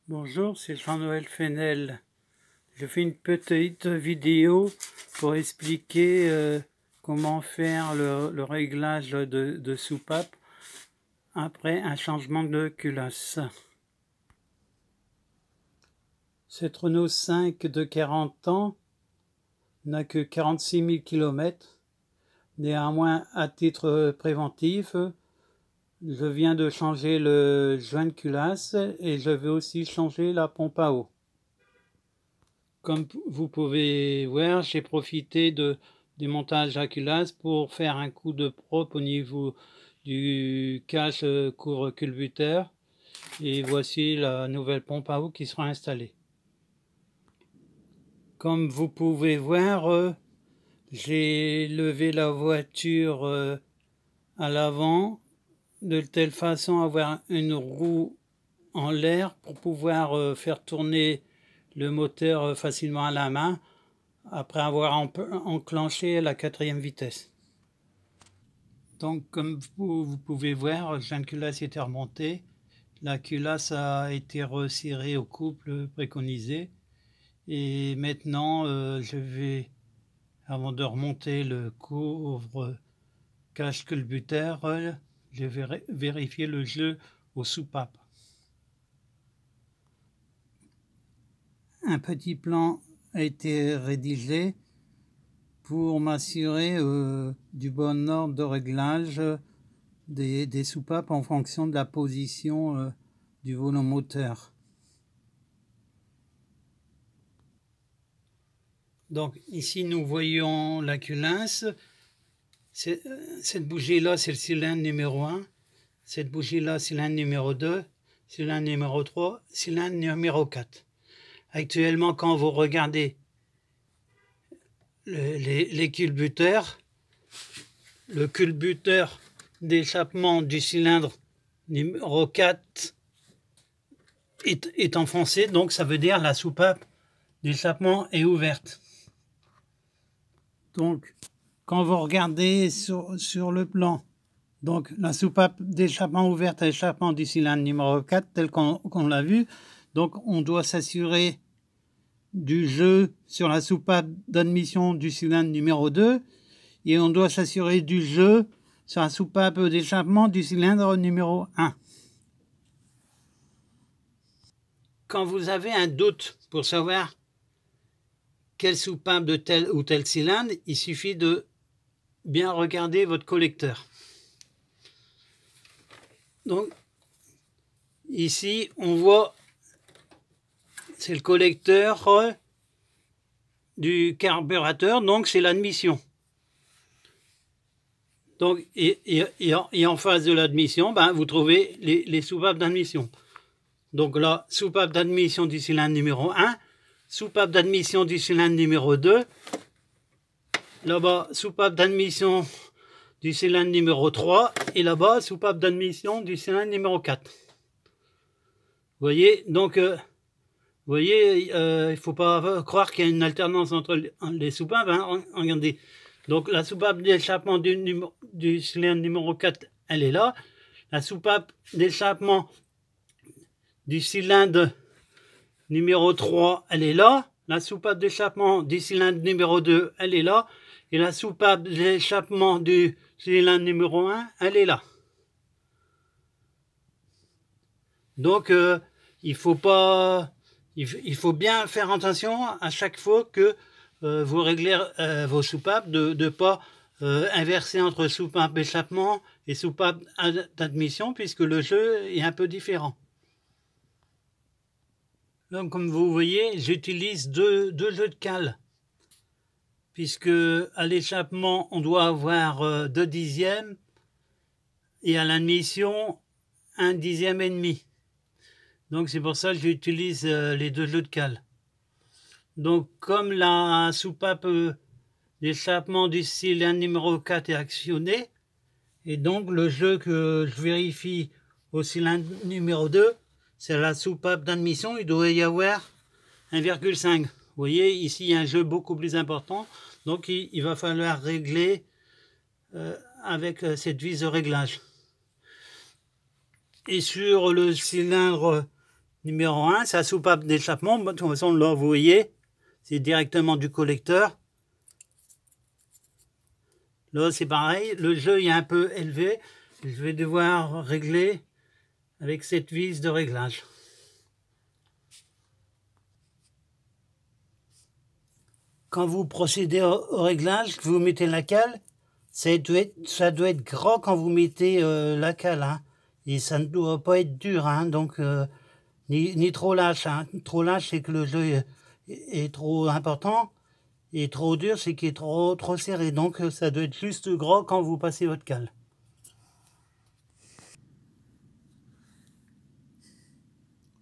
Bonjour, c'est Jean-Noël Fenel. Je fais une petite vidéo pour expliquer comment faire le réglage de soupape après un changement de culasse. Cette Renault 5 de 40 ans n'a que 46 000 km. Néanmoins, à titre préventif, je viens de changer le joint de culasse et je vais aussi changer la pompe à eau. Comme vous pouvez voir, j'ai profité du montage à culasse pour faire un coup de propre au niveau du cache court culbuteur. Et voici la nouvelle pompe à eau qui sera installée. Comme vous pouvez voir, j'ai levé la voiture à l'avant de telle façon à avoir une roue en l'air pour pouvoir faire tourner le moteur facilement à la main après avoir enclenché la 4e vitesse. Donc comme vous pouvez voir, le joint de culasse était remonté, la culasse a été resserrée au couple préconisé et maintenant je vais, avant de remonter le couvre cache culbuteur, je vais vérifier le jeu aux soupapes. Un petit plan a été rédigé pour m'assurer du bon ordre de réglage des soupapes en fonction de la position du volant moteur. Donc ici nous voyons la culasse. Cette bougie-là, c'est le cylindre numéro 1. Cette bougie-là, cylindre numéro 2. Cylindre numéro 3. Cylindre numéro 4. Actuellement, quand vous regardez les culbuteurs, le culbuteur d'échappement du cylindre numéro 4 est enfoncé, donc ça veut dire la soupape d'échappement est ouverte. Donc, quand vous regardez sur le plan, donc la soupape d'échappement ouverte à échappement du cylindre numéro 4, tel qu'on l'a vu, donc on doit s'assurer du jeu sur la soupape d'admission du cylindre numéro 2 et on doit s'assurer du jeu sur la soupape d'échappement du cylindre numéro 1. Quand vous avez un doute pour savoir quelle soupape de tel ou tel cylindre, il suffit de bien regarder votre collecteur. Donc ici on voit, c'est le collecteur du carburateur, donc c'est l'admission. Donc, et en face de l'admission, ben, vous trouvez les soupapes d'admission. Donc là, soupape d'admission du cylindre numéro 1, soupape d'admission du cylindre numéro 2, là-bas, soupape d'admission du cylindre numéro 3, et là-bas, soupape d'admission du cylindre numéro 4. Vous voyez, donc, il ne faut pas croire qu'il y a une alternance entre les soupapes. Hein. Regardez. Donc la soupape d'échappement du cylindre numéro 4, elle est là. La soupape d'échappement du cylindre numéro 3, elle est là. La soupape d'échappement du cylindre numéro 2, elle est là. Et la soupape d'échappement du cylindre numéro 1, elle est là. Donc il faut bien faire attention à chaque fois que vous réglez vos soupapes, de ne pas inverser entre soupape d'échappement et soupape d'admission, puisque le jeu est un peu différent. Donc comme vous voyez, j'utilise deux jeux de cale, puisque à l'échappement on doit avoir 2 dixièmes et à l'admission 1 dixième et demi. Donc c'est pour ça que j'utilise les 2 jeux de cale. Donc comme la soupape d'échappement du cylindre numéro 4 est actionnée, et donc le jeu que je vérifie au cylindre numéro 2, c'est la soupape d'admission, il doit y avoir 1,5. Vous voyez, ici il y a un jeu beaucoup plus important, donc il va falloir régler avec cette vis de réglage. Et sur le cylindre Numéro 1, c'est la soupape d'échappement. De toute façon, là, vous voyez, c'est directement du collecteur. Là, c'est pareil. Le jeu est un peu élevé. Je vais devoir régler avec cette vis de réglage. Quand vous procédez au réglage, que vous mettez la cale, ça doit être gras quand vous mettez la cale. Hein. Et ça ne doit pas être dur. Hein. Donc, ni trop lâche. Hein. Trop lâche, c'est que le jeu est trop important. Et trop dur, c'est qu'il est trop serré. Donc, ça doit être juste gras quand vous passez votre cale.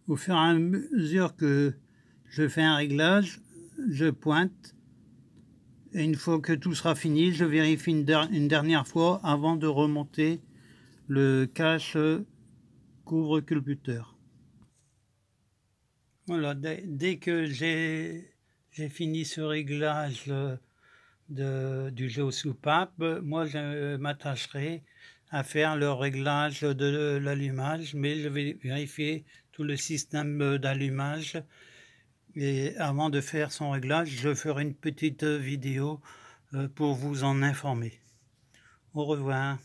Au fur et à mesure que je fais un réglage, je pointe. Et une fois que tout sera fini, je vérifie une dernière fois avant de remonter le cache couvre-culbuteur. Voilà, dès que j'ai fini ce réglage du jeu aux soupapes, moi je m'attacherai à faire le réglage de l'allumage, mais je vais vérifier tout le système d'allumage. Et avant de faire son réglage, je ferai une petite vidéo pour vous en informer. Au revoir.